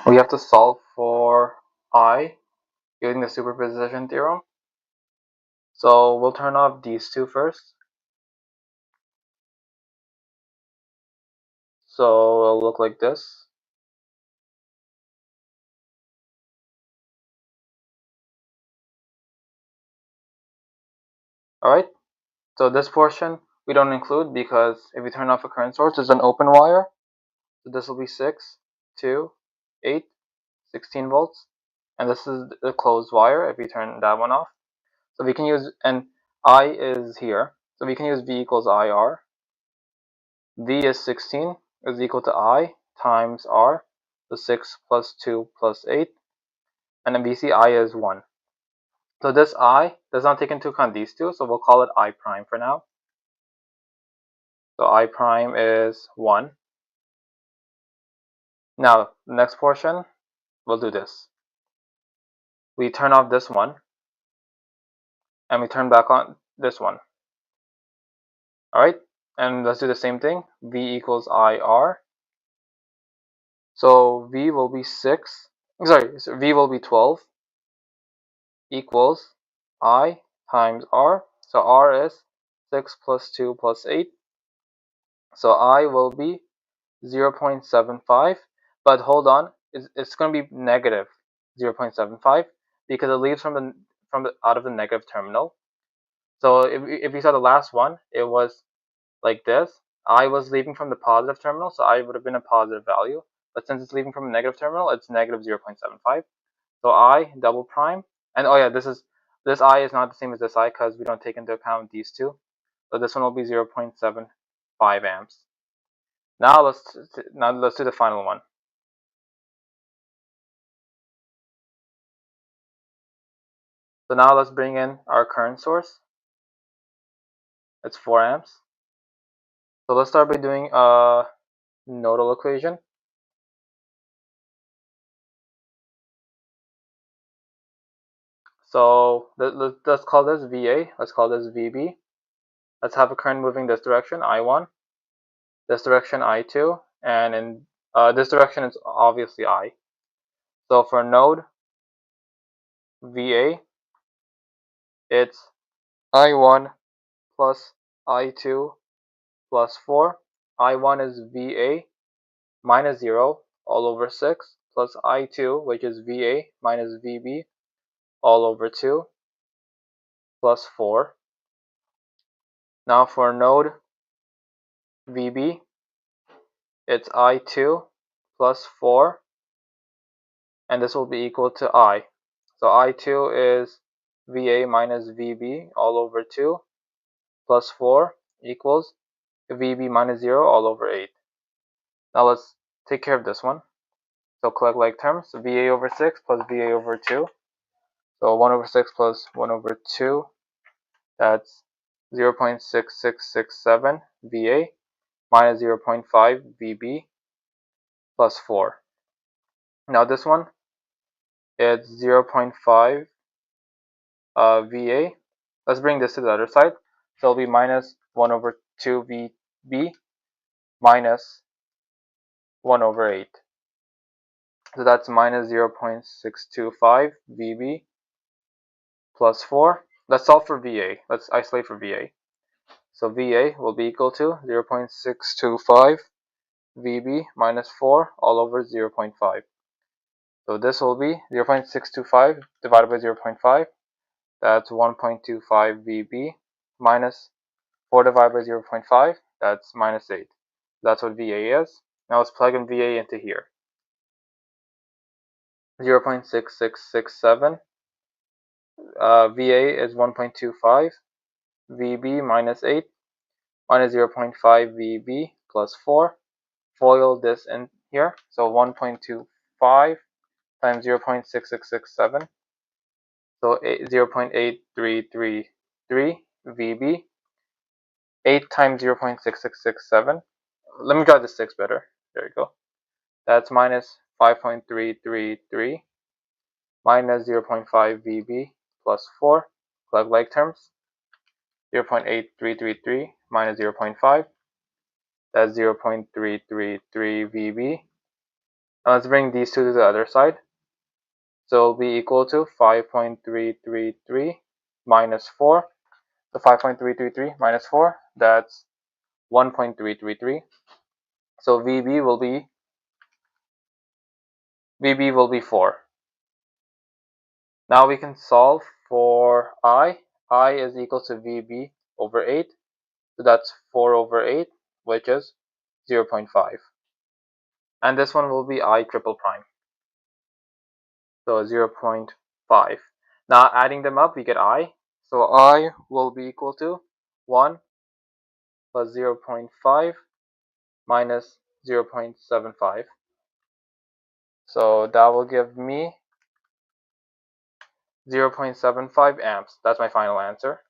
We have to solve for I using the superposition theorem. So we'll turn off these two first. So it'll look like this. Alright, so this portion we don't include because if we turn off a current source, it's an open wire. So this will be 6, 2, 8, 16 volts. And this is the closed wire if we turn that one off. So we can use, and I is here. So we can use V equals IR. V is 16 is equal to I times R. So 6 plus 2 plus 8. And then we see I is 1. So this I does not take into account these two, so we'll call it I prime for now. So I prime is 1. Now, the next portion, we'll do this. We turn off this one, and we turn back on this one. Alright, and let's do the same thing. V equals IR. So V will be 6, so V will be 12 equals I times R. So R is 6 plus 2 plus 8. So I will be 0.75, but hold on, it's going to be negative 0.75 because it leaves from the out of the negative terminal. So if you saw the last one, it was like this. I was leaving from the positive terminal, so I would have been a positive value. But since it's leaving from a negative terminal, it's negative 0.75. So I double prime, and oh yeah, this I is not the same as this I because we don't take into account these two. So this one will be 0.75 amps. Now let's do the final one. So now let's bring in our current source. It's 4 amps. So let's start by doing a nodal equation. So let's call this VA. Let's call this VB. Let's have a current moving this direction, I1. This direction, I2. And in this direction, it's obviously I. So for node VA, it's I1 plus I2 plus 4. I1 is VA minus 0 all over 6 plus I2, which is VA minus VB all over 2 plus 4. Now for node VB, it's I2 plus 4, and this will be equal to I. So I2 is VA minus VB all over 2 plus 4 equals VB minus 0 all over 8. Now let's take care of this one. So collect like terms. So VA over 6 plus VA over 2. So 1 over 6 plus 1 over 2. That's 0.6667 VA minus 0.5 VB plus 4. Now this one, it's 0.5 VA. Let's bring this to the other side. So it'll be minus 1 over 2 VB minus 1 over 8. So that's minus 0.625 VB plus 4. Let's solve for VA. Let's isolate for VA. So VA will be equal to 0.625 VB minus 4 all over 0.5. So this will be 0.625 divided by 0.5. That's 1.25 VB minus 4 divided by 0.5. That's minus 8. That's what VA is. Now let's plug in VA into here. 0.6667. VA is 1.25. VB minus 8 minus 0.5 VB plus 4. Foil this in here. So 1.25 times 0.6667. So 0.8333 VB. 8 times 0.6667. Let me draw the 6 better. There you go. That's minus 5.333 minus 0.5 VB plus 4. Plug like terms. 0.8333 minus 0.5. That's 0.333 VB Now let's bring these two to the other side. So it'll be equal to 5.333 minus 4. So 5.333 minus 4, that's 1.333. So VB will be 4. Now we can solve for I. I is equal to VB over 8. So that's 4 over 8, which is 0.5. And this one will be I triple prime. So 0.5. Now adding them up, we get I. So I will be equal to 1 plus 0.5 minus 0.75. So that will give me 0.75 amps. That's my final answer.